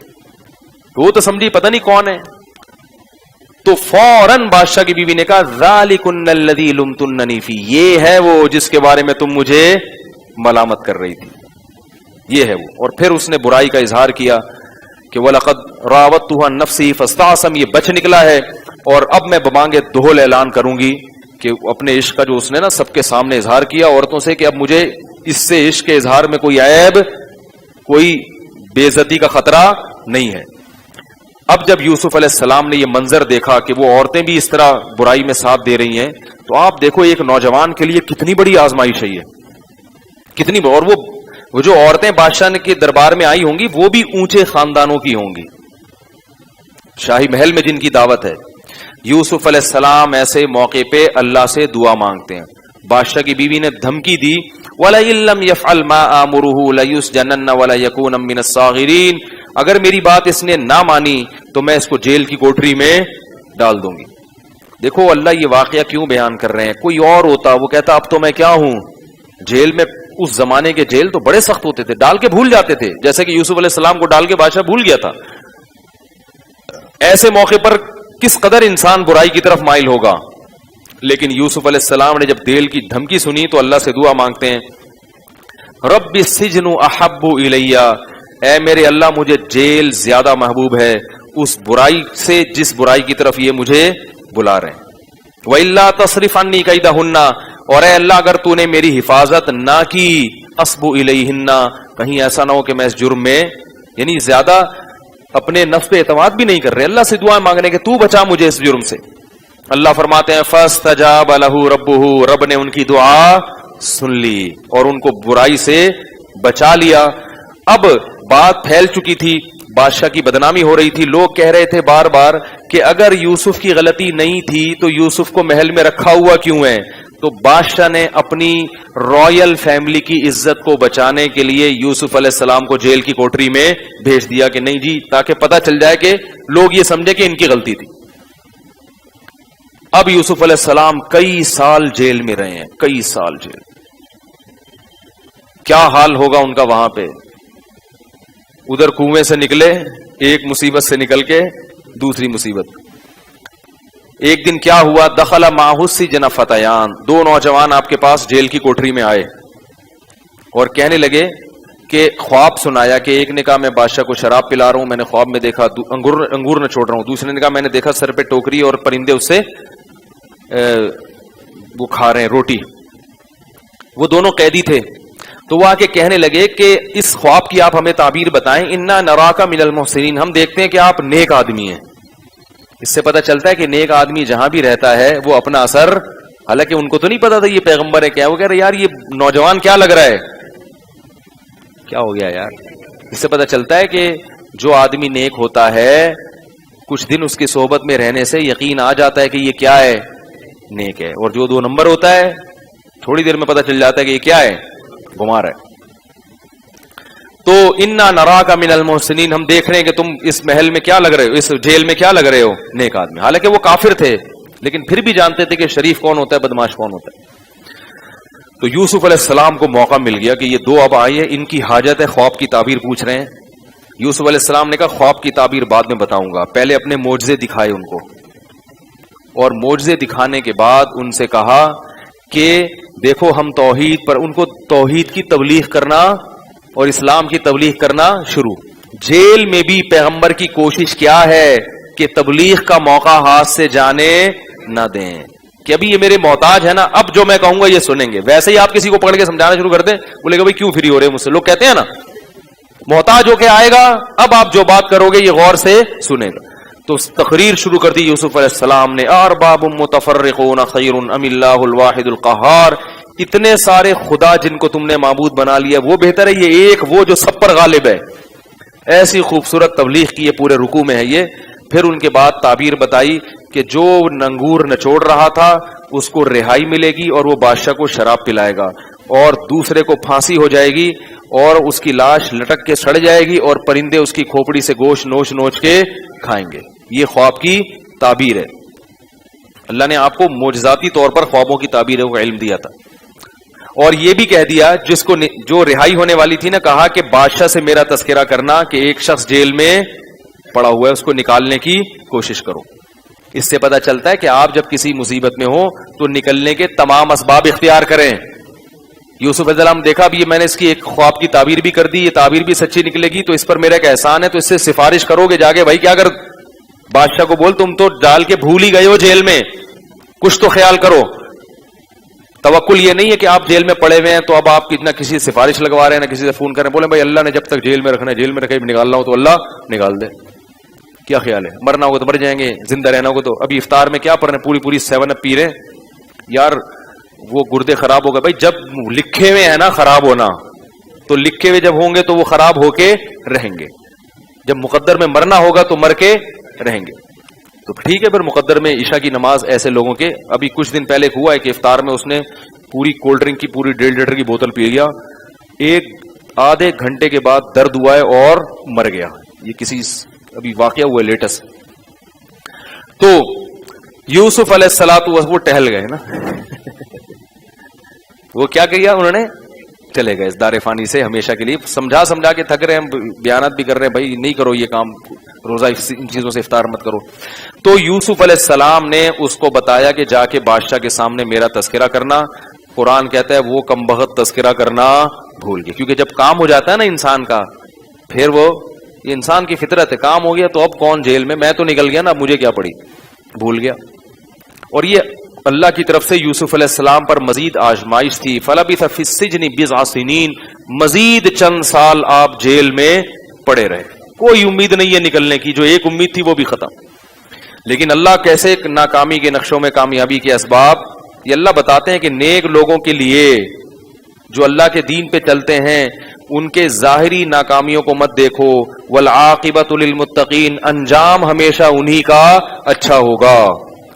Speaker 1: وہ تو سمجھی پتہ نہیں کون ہے. تو فوراً بادشاہ کی بیوی نے کہا ذالکن الذی لمتننی فی، یہ ہے وہ جس کے بارے میں تم مجھے ملامت کر رہی تھی، یہ ہے وہ. اور پھر اس نے برائی کا اظہار کیا کہ وَلَقَدْ رَاوَدتُّهُ عَن نَفْسِهِ فَاسْتَعْصَمَ، یہ بچ نکلا ہے. اور اب میں بمانگے دہل اعلان کروں گی کہ اپنے عشق کا جو اس نے نا سب کے سامنے اظہار کیا عورتوں سے، کہ اب مجھے اس سے عشق کے اظہار میں کوئی عیب، کوئی بے عزتی کا خطرہ نہیں ہے. اب جب یوسف علیہ السلام نے یہ منظر دیکھا کہ وہ عورتیں بھی اس طرح برائی میں ساتھ دے رہی ہیں، تو آپ دیکھو ایک نوجوان کے لیے کتنی بڑی آزمائش ہے یہ، کتنی بڑی. اور وہ جو عورتیں بادشاہ کے دربار میں آئی ہوں گی وہ بھی اونچے خاندانوں کی ہوں گی، شاہی محل میں جن کی دعوت ہے. یوسف علیہ السلام ایسے موقع پہ اللہ سے دعا مانگتے ہیں. بادشاہ کی بیوی نے دھمکی دی وَلَئِن لَّمْ يَفْعَلْ مَا آمُرُهُ لَيُسْجَنَنَّ وَلَيَكُونًا مِّنَ الصَّاغِرِينَ، اگر میری بات اس نے نہ مانی تو میں اس کو جیل کی کوٹری میں ڈال دوں گی. دیکھو اللہ یہ واقعہ کیوں بیان کر رہے ہیں. کوئی اور ہوتا وہ کہتا اب تو میں کیا ہوں جیل میں. اس زمانے کے جیل تو بڑے سخت ہوتے تھے، ڈال کے بھول جاتے تھے، جیسے کہ یوسف علیہ السلام کو ڈال کے بادشاہ بھول گیا تھا. ایسے موقع پر کس قدر انسان برائی کی طرف مائل ہوگا. لیکن یوسف علیہ السلام نے جب جیل کی دھمکی سنی تو اللہ سے دعا مانگتے ہیں رب السجن احب الی، اے میرے اللہ مجھے جیل زیادہ محبوب ہے اس برائی سے جس برائی کی طرف یہ مجھے بلا رہے ہیں. وَإِلَّا تَصْرِفْ عَنِّي كَيْدَهُنَّ، اور اے اللہ اگر تو نے میری حفاظت نہ کی اصب الیہن، کہیں ایسا نہ ہو کہ میں اس جرم میں، یعنی زیادہ اپنے نفس پہ اعتماد بھی نہیں کر رہے، اللہ سے دعا مانگنے کہ تو بچا مجھے اس جرم سے. اللہ فرماتے ہیں فاستجاب لہ ربہ، رب نے ان کی دعا سن لی اور ان کو برائی سے بچا لیا. اب بات پھیل چکی تھی، بادشاہ کی بدنامی ہو رہی تھی، لوگ کہہ رہے تھے بار بار کہ اگر یوسف کی غلطی نہیں تھی تو یوسف کو محل میں رکھا ہوا کیوں ہے. تو بادشاہ نے اپنی رائل فیملی کی عزت کو بچانے کے لیے یوسف علیہ السلام کو جیل کی کوٹری میں بھیج دیا کہ نہیں جی، تاکہ پتہ چل جائے کہ لوگ یہ سمجھے کہ ان کی غلطی تھی. اب یوسف علیہ السلام کئی سال جیل میں رہے ہیں، کئی سال جیل. کیا حال ہوگا ان کا وہاں پہ. ادھر کنویں سے نکلے، ایک مصیبت سے نکل کے دوسری مصیبت. ایک دن کیا ہوا، دخل معہ السجن فتیان، دو نوجوان آپ کے پاس جیل کی کوٹری میں آئے اور کہنے لگے کہ خواب سنایا کہ ایک نے کہا میں بادشاہ کو شراب پلا رہا ہوں، میں نے خواب میں دیکھا انگور نہ چھوڑ رہا ہوں. دوسرے نے کہا میں نے دیکھا سر پہ ٹوکری اور پرندے اس سے وہ کھا رہے ہیں روٹی. وہ دونوں قیدی تھے. تو وہ آ کے کہنے لگے کہ اس خواب کی آپ ہمیں تعبیر بتائیں. انا نراک من المحسنین، ہم دیکھتے ہیں کہ آپ نیک آدمی ہیں. اس سے پتہ چلتا ہے کہ نیک آدمی جہاں بھی رہتا ہے وہ اپنا اثر، حالانکہ ان کو تو نہیں پتا تھا یہ پیغمبر ہے کیا. وہ کہہ رہے یار یہ نوجوان کیا لگ رہا ہے، کیا ہو گیا یار. اس سے پتہ چلتا ہے کہ جو آدمی نیک ہوتا ہے کچھ دن اس کی صحبت میں رہنے سے یقین آ جاتا ہے کہ یہ کیا ہے، نیک ہے. اور جو دو نمبر ہوتا ہے تھوڑی دیر میں پتہ چل جاتا ہے کہ یہ کیا ہے، گمار ہے. تو انا نراک من المحسنین، ہم دیکھ رہے ہیں کہ تم اس محل میں کیا لگ رہے ہو، اس جیل میں کیا لگ رہے ہو، نیک آدمی. حالانکہ وہ کافر تھے لیکن پھر بھی جانتے تھے کہ شریف کون ہوتا ہے، بدماش کون ہوتا ہے. تو یوسف علیہ السلام کو موقع مل گیا کہ یہ دو اب آئی ہیں، ان کی حاجت ہے، خواب کی تعبیر پوچھ رہے ہیں. یوسف علیہ السلام نے کہا خواب کی تعبیر بعد میں بتاؤں گا، پہلے اپنے معجزے دکھائے ان کو. اور معجزے دکھانے کے بعد ان سے کہا کہ دیکھو ہم توحید پر، ان کو توحید کی تبلیغ کرنا اور اسلام کی تبلیغ کرنا شروع. جیل میں بھی پیغمبر کی کوشش کیا ہے کہ تبلیغ کا موقع ہاتھ سے جانے نہ دیں. کہ ابھی یہ میرے محتاج ہے نا, اب جو میں کہوں گا یہ سنیں گے. ویسے ہی آپ کسی کو پکڑ کے سمجھانا شروع کر دیں, بولے گا بھائی کیوں فری ہو رہے ہیں مجھ سے, لوگ کہتے ہیں نا محتاج ہو کے آئے گا, اب آپ جو بات کرو گے یہ غور سے سنے گا. تو تقریر شروع کر دی یوسف علیہ السلام نے, ارباب متفرقون خیر ام اللہ الواحد القہار, اتنے سارے خدا جن کو تم نے معبود بنا لیا وہ بہتر ہے یہ ایک وہ جو سب پر غالب ہے. ایسی خوبصورت تبلیغ کی, یہ پورے رکوع میں ہے یہ. پھر ان کے بعد تعبیر بتائی کہ جو ننگور نچوڑ رہا تھا اس کو رہائی ملے گی اور وہ بادشاہ کو شراب پلائے گا, اور دوسرے کو پھانسی ہو جائے گی اور اس کی لاش لٹک کے سڑ جائے گی اور پرندے اس کی کھوپڑی سے گوشت نوچ نوچ کے کھائیں گے. یہ خواب کی تعبیر ہے. اللہ نے آپ کو معجزاتی طور پر خوابوں کی تعبیروں کا علم دیا تھا. اور یہ بھی کہہ دیا جس کو جو رہائی ہونے والی تھی نا, کہا کہ بادشاہ سے میرا تذکرہ کرنا کہ ایک شخص جیل میں پڑا ہوا ہے اس کو نکالنے کی کوشش کرو. اس سے پتہ چلتا ہے کہ آپ جب کسی مصیبت میں ہو تو نکلنے کے تمام اسباب اختیار کریں. یوسف علیہ السلام دیکھا اب یہ میں نے اس کی ایک خواب کی تعبیر بھی کر دی, یہ تعبیر بھی سچی نکلے گی تو اس پر میرا ایک احسان ہے, تو اس سے سفارش کرو گے جا کے بھائی کیا اگر بادشاہ کو بول تم تو ڈال کے بھول ہی گئے ہو جیل میں, کچھ تو خیال کرو. توکل یہ نہیں ہے کہ آپ جیل میں پڑے ہوئے ہیں تو اب آپ نہ کسی سے سفارش لگوا رہے ہیں نہ کسی سے فون کر رہے ہیں, بولے بھائی اللہ نے جب تک جیل میں رکھنا ہے جیل میں رکھے, نکالنا ہو تو اللہ نکال دے. کیا خیال ہے, مرنا ہوگا تو مر جائیں گے, زندہ رہنا ہوگا تو. ابھی افطار میں کیا پڑھ رہے ہیں, پوری 7 اپ پی رہے ہیں یار, وہ گردے خراب ہو گئے. بھائی جب لکھے ہوئے ہیں نا خراب ہونا, تو لکھے ہوئے جب ہوں گے تو وہ خراب ہو کے رہیں گے. جب مقدر میں مرنا ہوگا تو مر کے رہیں گے. تو ٹھیک ہے پھر مقدر میں عشاء کی نماز ایسے لوگوں کے. ابھی کچھ دن پہلے ہوا ہے کہ افطار میں اس نے پوری کولڈ ڈرنک کی پوری 1.5 لیٹر کی بوتل پی لیا, ایک آدھے گھنٹے کے بعد درد ہوا ہے اور مر گیا. یہ کسی ابھی واقعہ ہوا ہے لیٹسٹ. تو یوسف علیہ السلام وہ ٹہل گئے نا وہ کیا کیا انہوں نے, چلے گئے اس دار فانی سے ہمیشہ کے لیے. سمجھا کے تھک رہے ہیں, بیانات بھی کر رہے ہیں بھائی نہیں کرو یہ کام, روزہ ان چیزوں سے افطار مت کرو. تو یوسف علیہ السلام نے اس کو بتایا کہ جا کے بادشاہ کے سامنے میرا تذکرہ کرنا. قرآن کہتا ہے وہ کم بخت تذکرہ کرنا بھول گئے, کیونکہ جب کام ہو جاتا ہے نا انسان کا, پھر وہ یہ انسان کی فطرت ہے, کام ہو گیا تو اب کون جیل میں تو نکل گیا نا, اب مجھے کیا پڑی, بھول گیا. اور یہ اللہ کی طرف سے یوسف علیہ السلام پر مزید آزمائش تھی. فلبث فی السجن بضع سنین, مزید چند سال آپ جیل میں پڑے رہے, کوئی امید نہیں ہے نکلنے کی, جو ایک امید تھی وہ بھی ختم. لیکن اللہ کیسے ناکامی کے نقشوں میں کامیابی کے اسباب یہ اللہ بتاتے ہیں کہ نیک لوگوں کے لیے جو اللہ کے دین پہ چلتے ہیں ان کے ظاہری ناکامیوں کو مت دیکھو. والعاقبۃ للمتقین, انجام ہمیشہ انہی کا اچھا ہوگا,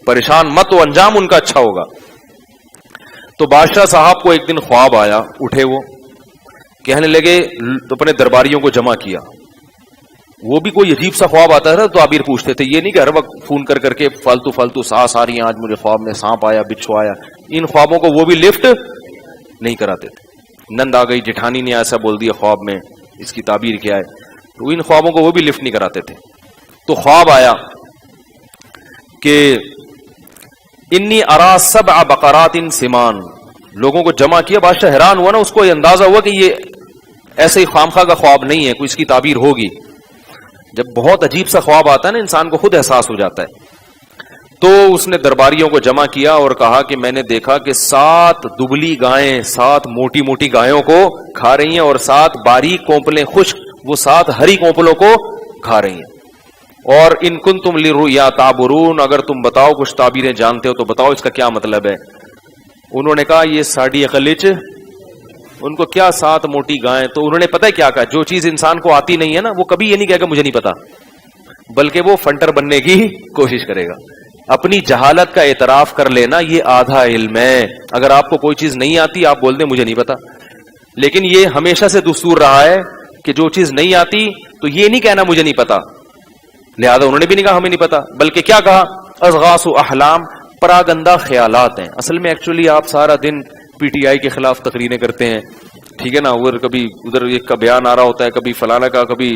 Speaker 1: پریشان مت ہو, انجام ان کا اچھا ہوگا. تو بادشاہ صاحب کو ایک دن خواب آیا, اٹھے وہ کہنے لگے, اپنے درباریوں کو جمع کیا. وہ بھی کوئی عجیب سا خواب آتا ہے تو تعبیر پوچھتے تھے, یہ نہیں کہ ہر وقت فون کر کے فالتو سانس آ رہی ہیں, آج مجھے خواب میں سانپ آیا, بچھو آیا. ان خوابوں کو وہ بھی لفٹ نہیں کراتے تھے. نند آ گئی, جٹھانی نے ایسا بول دیا خواب میں, اس کی تعبیر کیا ہے, تو ان خوابوں کو وہ بھی لفٹ نہیں کراتے تھے. تو خواب آیا کہ انی ارا سبع بقرات سمان, لوگوں کو جمع کیا. بادشاہ حیران ہوا نا, اس کو یہ اندازہ ہوا کہ یہ ایسے ہی خامخواہ کا خواب نہیں ہے, کوئی اس کی تعبیر ہوگی. جب بہت عجیب سا خواب آتا ہے نا انسان کو خود احساس ہو جاتا ہے. تو اس نے درباریوں کو جمع کیا اور کہا کہ میں نے دیکھا کہ 7 دبلی گائیں 7 موٹی موٹی گایوں کو کھا رہی ہیں, اور 7 باریک کونپلیں خشک وہ 7 ہری کونپلوں کو کھا رہی ہیں. اور ان کنتم للرؤیا تعبرون, اگر تم بتاؤ کچھ تعبیریں جانتے ہو تو بتاؤ اس کا کیا مطلب ہے. انہوں نے کہا یہ ساڑی اقلچ, ان کو کیا 7 موٹی گائیں. تو انہوں نے پتہ کیا کہا, جو چیز انسان کو آتی نہیں ہے نا وہ کبھی یہ نہیں کہے گا مجھے نہیں پتا, بلکہ وہ فنٹر بننے کی کوشش کرے گا. اپنی جہالت کا اعتراف کر لینا یہ آدھا علم ہے. اگر آپ کو کوئی چیز نہیں آتی آپ بول دیں مجھے نہیں پتا. لیکن یہ ہمیشہ سے دستور رہا ہے کہ جو چیز نہیں آتی تو یہ نہیں کہنا مجھے نہیں پتا. لہذا انہوں نے بھی نہیں کہا ہمیں نہیں پتا, بلکہ کیا کہا, اضغاث احلام, پراگندہ خیالات ہیں. اصل میں ایکچولی آپ سارا دن پی ٹی آئی کے خلاف تقریریں کرتے ہیں, ٹھیک ہے نا, اور کبھی ادھر ایک کا بیان آ رہا ہوتا ہے, کبھی فلانا کا, کبھی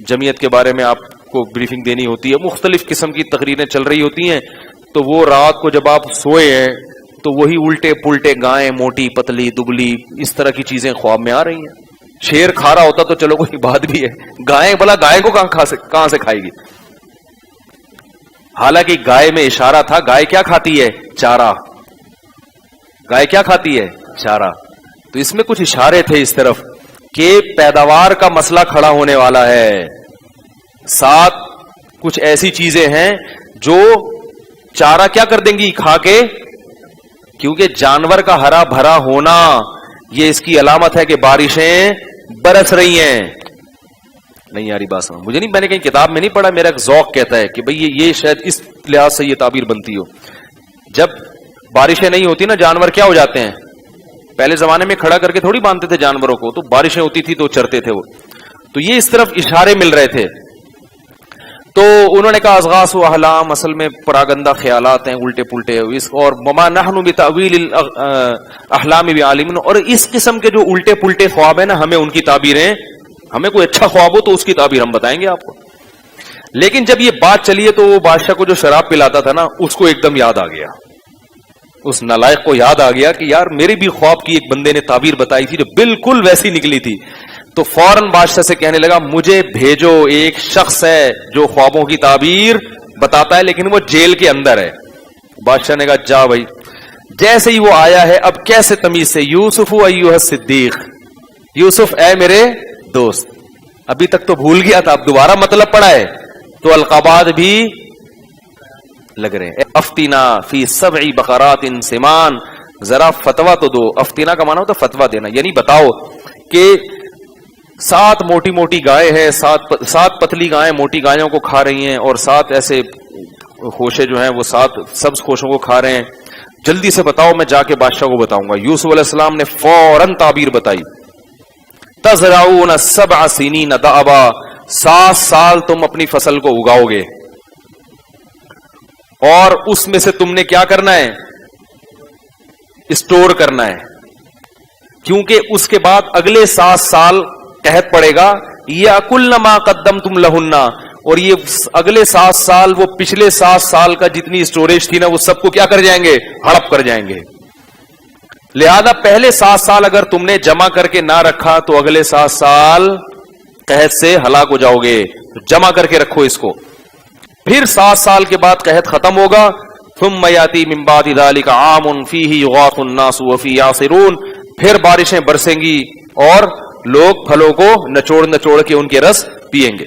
Speaker 1: جمعیت کے بارے میں آپ کو بریفنگ دینی ہوتی ہے, مختلف قسم کی تقریریں چل رہی ہوتی ہیں. تو وہ رات کو جب آپ سوئے ہیں تو وہی الٹے پلٹے گائیں, موٹی پتلی دبلی, اس طرح کی چیزیں خواب میں آ رہی ہیں. شیر کھا رہا ہوتا تو چلو کوئی بات بھی ہے, گائیں بلا گائے کو کہاں سے کھائے گی. حالانکہ گائے میں اشارہ تھا, گائے کیا کھاتی ہے, چارہ. گائے کیا کھاتی ہے؟ چارہ. تو اس میں کچھ اشارے تھے اس طرف کہ پیداوار کا مسئلہ کھڑا ہونے والا ہے. ساتھ کچھ ایسی چیزیں ہیں جو چارہ کیا کر دیں گی؟ کھا کے. کیونکہ جانور کا ہرا بھرا ہونا یہ اس کی علامت ہے کہ بارشیں برس رہی ہیں. نہیں یاری بات سمجھ مجھے نہیں، میں نے کہیں کتاب میں نہیں پڑھا، میرا ایک ذوق کہتا ہے کہ بھئی یہ شاید اس لحاظ سے یہ تعبیر بنتی ہو. جب بارشیں نہیں ہوتی نا جانور کیا ہو جاتے ہیں؟ پہلے زمانے میں کھڑا کر کے تھوڑی باندھتے تھے جانوروں کو، تو بارشیں ہوتی تھی تو چرتے تھے وہ. تو یہ اس طرف اشارے مل رہے تھے. تو انہوں نے کہا اضغاث و احلام اصل میں پراگندہ خیالات ہیں، الٹے پلٹے. اور وما نحن بتاویل الاحلام بعالمین، اور اس قسم کے جو الٹے پلٹے خواب ہیں نا ہمیں ان کی تعبیریں، ہمیں کوئی اچھا خواب ہو تو اس کی تعبیر ہم بتائیں گے آپ کو. لیکن جب یہ بات چلی ہے تو وہ بادشاہ کو جو شراب پلاتا تھا نا اس کو ایک دم یاد آ گیا، اس نالائق کو یاد آ گیا کہ یار میرے بھی خواب کی ایک بندے نے تعبیر بتائی تھی جو بالکل ویسی نکلی تھی. تو فوراً بادشاہ سے کہنے لگا مجھے بھیجو، ایک شخص ہے جو خوابوں کی تعبیر بتاتا ہے لیکن وہ جیل کے اندر ہے. بادشاہ نے کہا جا بھائی. جیسے ہی وہ آیا ہے اب کیسے تمیز سے، یوسف ایھا الصدیق، یوسف اے میرے دوست. ابھی تک تو بھول گیا تھا، اب دوبارہ مطلب پڑا ہے تو القابات بھی لگ رہے ہیں. افتینا فی 7 بقرات سمان، ذرا فتوا تو دو. افتینا کا معنی ہوتا ہے فتوا دینا، یعنی بتاؤ کہ 7 موٹی موٹی گائے ہیں، 7 پتلی گائیں موٹی گایوں کو کھا رہی ہیں، اور 7 ایسے خوشے جو ہیں وہ 7 سبز خوشوں کو کھا رہے ہیں. جلدی سے بتاؤ میں جا کے بادشاہ کو بتاؤں گا. یوسف علیہ السلام نے فوراً تعبیر بتائی. تزرعون 7 سنین دأبا، 7 سال تم اپنی فصل کو اگاؤ گے، اور اس میں سے تم نے کیا کرنا ہے؟ اسٹور کرنا ہے. کیونکہ اس کے بعد اگلے 7 سال قحط پڑے گا. یاکلن ما قدمتم لہن، اور یہ اگلے 7 سال وہ پچھلے 7 سال کا جتنی اسٹوریج تھی نا وہ سب کو کیا کر جائیں گے؟ ہڑپ کر جائیں گے. لہذا پہلے 7 سال اگر تم نے جمع کر کے نہ رکھا تو اگلے 7 سال قحط سے ہلاک ہو جاؤ گے. جمع کر کے رکھو اس کو. پھر 7 سال کے بعد قحط ختم ہوگا. ثم یاتی من بعد ذلک عام فیہ یغاث الناس وفیہ یعصرون، پھر بارشیں برسیں گی اور لوگ پھلوں کو نچوڑ نچوڑ کے ان کے رس پیئیں گے.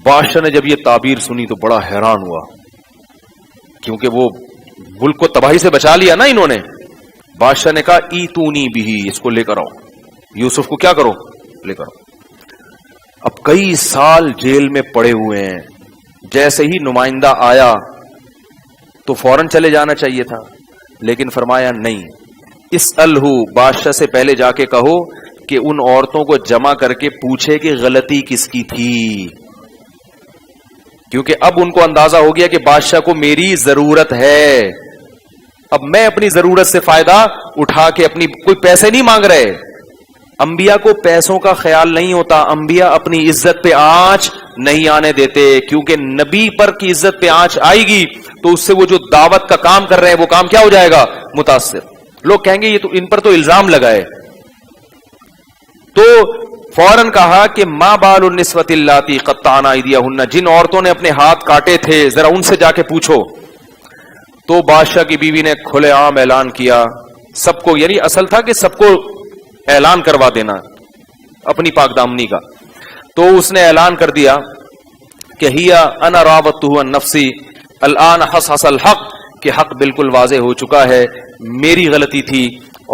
Speaker 1: بادشاہ نے جب یہ تعبیر سنی تو بڑا حیران ہوا، کیونکہ وہ ملک کو تباہی سے بچا لیا نا انہوں نے. بادشاہ نے کہا ایتونی بھی، اس کو لے کر آؤ. یوسف کو کیا کرو؟ لے کر آؤ. اب کئی سال جیل میں پڑے ہوئے ہیں. جیسے ہی نمائندہ آیا تو فوراً چلے جانا چاہیے تھا، لیکن فرمایا نہیں، اسألہ، بادشاہ سے پہلے جا کے کہو کہ ان عورتوں کو جمع کر کے پوچھے کہ غلطی کس کی تھی. کیونکہ اب ان کو اندازہ ہو گیا کہ بادشاہ کو میری ضرورت ہے. اب میں اپنی ضرورت سے فائدہ اٹھا کے اپنی، کوئی پیسے نہیں مانگ رہے. انبیاء کو پیسوں کا خیال نہیں ہوتا. انبیاء اپنی عزت پہ آنچ نہیں آنے دیتے، کیونکہ نبی پر کی عزت پہ آنچ آئے گی تو اس سے وہ جو دعوت کا کام کر رہے ہیں وہ کام کیا ہو جائے گا؟ متاثر. لوگ کہیں گے یہ تو ان پر تو الزام لگائے. تو فوراً کہا کہ ما بال النسوۃ اللاتی قطعن ایدیہن، جن عورتوں نے اپنے ہاتھ کاٹے تھے ذرا ان سے جا کے پوچھو. تو بادشاہ کی بیوی نے کھلے عام اعلان کیا سب کو، یعنی اصل تھا کہ سب کو اعلان کروا دینا اپنی پاک دامنی کا. تو اس نے اعلان کر دیا کہ ہیا انا راودتہ عن نفسی الان حصحص الحق، کہ حق بالکل واضح ہو چکا ہے، میری غلطی تھی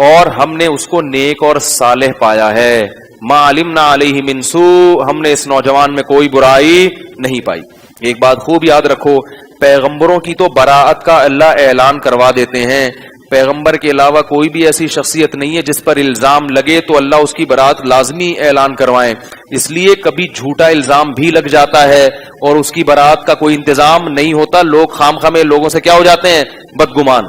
Speaker 1: اور ہم نے اس کو نیک اور صالح پایا ہے. ما علمنا علیہ من سوء، ہم نے اس نوجوان میں کوئی برائی نہیں پائی. ایک بات خوب یاد رکھو، پیغمبروں کی تو براءت کا اللہ اعلان کروا دیتے ہیں. پیغمبر کے علاوہ کوئی بھی ایسی شخصیت نہیں ہے جس پر الزام لگے تو اللہ اس کی براءت لازمی اعلان کروائیں. اس لیے کبھی جھوٹا الزام بھی لگ جاتا ہے اور اس کی براءت کا کوئی انتظام نہیں ہوتا. لوگ خام میں لوگوں سے کیا ہو جاتے ہیں؟ بدگمان.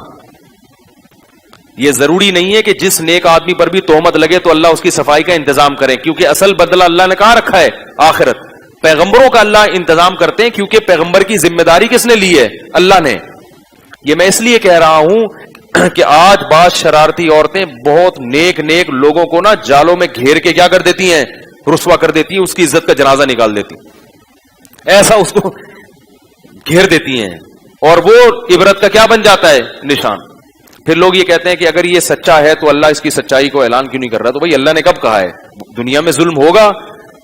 Speaker 1: یہ ضروری نہیں ہے کہ جس نیک آدمی پر بھی تہمت لگے تو اللہ اس کی صفائی کا انتظام کرے، کیونکہ اصل بدلہ اللہ نے کہاں رکھا ہے؟ آخرت. پیغمبروں کا اللہ انتظام کرتے ہیں کیونکہ پیغمبر کی ذمہ داری کس نے لی ہے؟ اللہ نے. یہ میں اس لیے کہہ رہا ہوں کہ آج بعض شرارتی عورتیں بہت نیک لوگوں کو نا جالوں میں گھیر کے کیا کر دیتی ہیں؟ رسوا کر دیتی ہیں، اس کی عزت کا جنازہ نکال دیتی ہیں، ایسا اس کو گھیر دیتی ہیں اور وہ عبرت کا کیا بن جاتا ہے؟ نشان. پھر لوگ یہ کہتے ہیں کہ اگر یہ سچا ہے تو اللہ اس کی سچائی کو اعلان کیوں نہیں کر رہا؟ تو بھائی اللہ نے کب کہا ہے؟ دنیا میں ظلم ہوگا،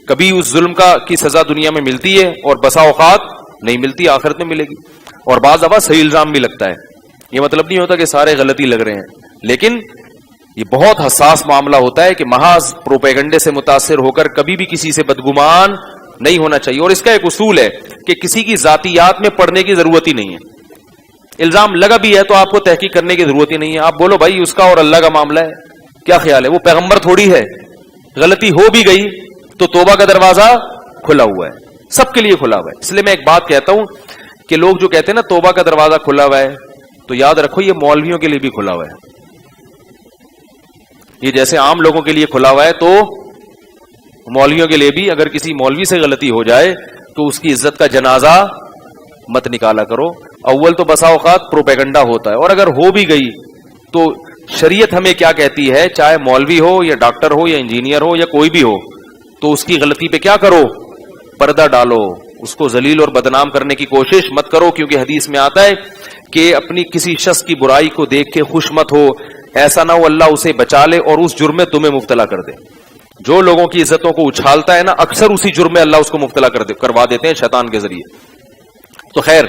Speaker 1: کبھی اس ظلم کی سزا دنیا میں ملتی ہے اور بسا اوقات نہیں ملتی، آخرت میں ملے گی، اور بعض دفعہ صحیح الزام بھی لگتا ہے۔ یہ مطلب نہیں ہوتا کہ سارے غلطی لگ رہے ہیں، لیکن یہ بہت حساس معاملہ ہوتا ہے کہ محض پروپیگنڈے سے متاثر ہو کر کبھی بھی کسی سے بدگمان نہیں ہونا چاہیے۔ اور اس کا ایک اصول ہے کہ کسی کی ذاتیات میں پڑھنے کی ضرورت ہی نہیں ہے۔ الزام لگا بھی ہے تو آپ کو تحقیق کرنے کی ضرورت ہی نہیں ہے، آپ بولو بھائی اس کا اور اللہ کا معاملہ ہے، کیا خیال ہے؟ وہ پیغمبر تھوڑی ہے، غلطی ہو بھی گئی تو توبہ کا دروازہ کھلا ہوا ہے، سب کے لیے کھلا ہوا ہے۔ اس لیے میں ایک بات کہتا ہوں کہ لوگ جو کہتے ہیں نا توبہ کا دروازہ کھلا ہوا ہے، تو یاد رکھو یہ مولویوں کے لیے بھی کھلا ہوا ہے۔ یہ جیسے عام لوگوں کے لیے کھلا ہوا ہے تو مولویوں کے لیے بھی، اگر کسی مولوی سے غلطی ہو جائے تو اس کی عزت کا جنازہ مت نکالا کرو۔ اول تو بسا اوقات پروپیگنڈا ہوتا ہے، اور اگر ہو بھی گئی تو شریعت ہمیں کیا کہتی ہے، چاہے مولوی ہو یا ڈاکٹر ہو یا انجینئر ہو یا کوئی بھی ہو، تو اس کی غلطی پہ کیا کرو؟ پردہ ڈالو، اس کو ذلیل اور بدنام کرنے کی کوشش مت کرو، کیونکہ حدیث میں آتا ہے کہ اپنی کسی شخص کی برائی کو دیکھ کے خوش مت ہو، ایسا نہ ہو اللہ اسے بچا لے اور اس جرم میں تمہیں مبتلا کر دے۔ جو لوگوں کی عزتوں کو اچھالتا ہے نا، اکثر اسی جرم میں اللہ اس کو مبتلا کروا دیتے ہیں شیطان کے ذریعے۔ تو خیر،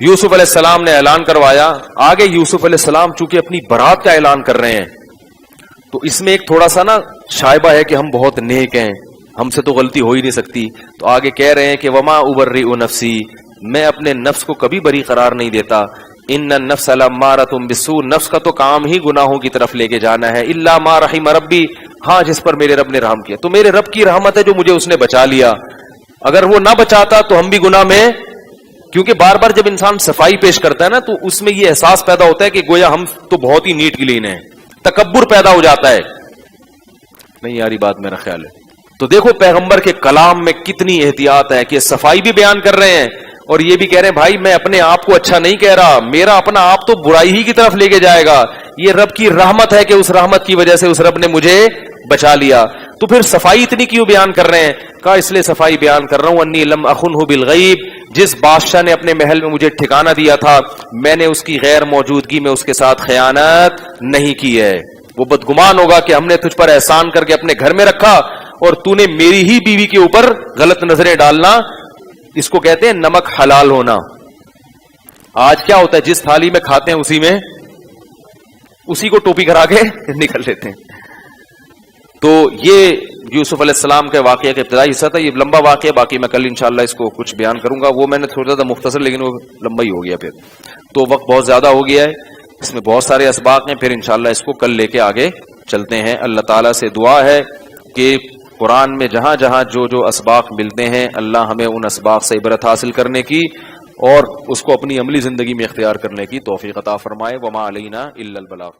Speaker 1: یوسف علیہ السلام نے اعلان کروایا۔ آگے یوسف علیہ السلام چونکہ اپنی برات کا اعلان کر رہے ہیں، تو اس میں ایک تھوڑا سا نا شائبہ ہے کہ ہم بہت نیک ہیں، ہم سے تو غلطی ہو ہی نہیں سکتی۔ تو آگے کہہ رہے ہیں کہ وما ابرئ نفسی، میں اپنے نفس کو کبھی بری قرار نہیں دیتا۔ ان النفس لامارۃ بالسوء، نفس کا تو کام ہی گناہوں کی طرف لے کے جانا ہے۔ الا ما رحم ربی، ہاں جس پر میرے رب نے رحم کیا، تو میرے رب کی رحمت ہے جو مجھے اس نے بچا لیا، اگر وہ نہ بچاتا تو ہم بھی گناہ میں۔ کیونکہ بار بار جب انسان صفائی پیش کرتا ہے نا، تو اس میں یہ احساس پیدا ہوتا ہے کہ گویا ہم تو بہت ہی نیٹ کلین ہیں، تکبر پیدا ہو جاتا ہے۔ نہیں یاری بات میرا خیال ہے۔ تو دیکھو پیغمبر کے کلام میں کتنی احتیاط ہے کہ صفائی بھی بیان کر رہے ہیں اور یہ بھی کہہ رہے ہیں بھائی میں اپنے آپ کو اچھا نہیں کہہ رہا، میرا اپنا آپ تو برائی ہی کی طرف لے کے جائے گا، یہ رب کی رحمت ہے کہ اس رحمت کی وجہ سے اس رب نے مجھے بچا لیا۔ تو پھر صفائی اتنی کیوں بیان کر رہے ہیں؟ کہا اس لیے صفائی بیان کر رہا ہوں، انی لم اخنہ بالغیب، جس بادشاہ نے اپنے محل میں مجھے ٹھکانہ دیا تھا، میں نے اس کی غیر موجودگی میں اس کے ساتھ خیانت نہیں کی ہے۔ وہ بدگمان ہوگا کہ ہم نے تجھ پر احسان کر کے اپنے گھر میں رکھا اور تو نے میری ہی بیوی کے اوپر غلط نظریں ڈالنا، اس کو کہتے ہیں نمک حلال ہونا۔ آج کیا ہوتا ہے، جس تھالی میں کھاتے ہیں اسی کو ٹوپی کرا کے نکل لیتے ہیں۔ تو یہ یوسف علیہ السلام کے واقعے کا ابتدائی حصہ تھا، یہ لمبا واقعہ، باقی میں کل انشاءاللہ اس کو کچھ بیان کروں گا، وہ میں نے سوچا تھا مختصر لیکن وہ لمبا ہی ہو گیا، پھر تو وقت بہت زیادہ ہو گیا ہے، اس میں بہت سارے اسباق ہیں، پھر انشاءاللہ اس کو کل لے کے آگے چلتے ہیں۔ اللہ تعالیٰ سے دعا ہے کہ قرآن میں جہاں جہاں جو اسباق ملتے ہیں، اللہ ہمیں ان اسباق سے عبرت حاصل کرنے کی اور اس کو اپنی عملی زندگی میں اختیار کرنے کی توفیق عطا فرمائے۔ وما علینا الا البلاغ۔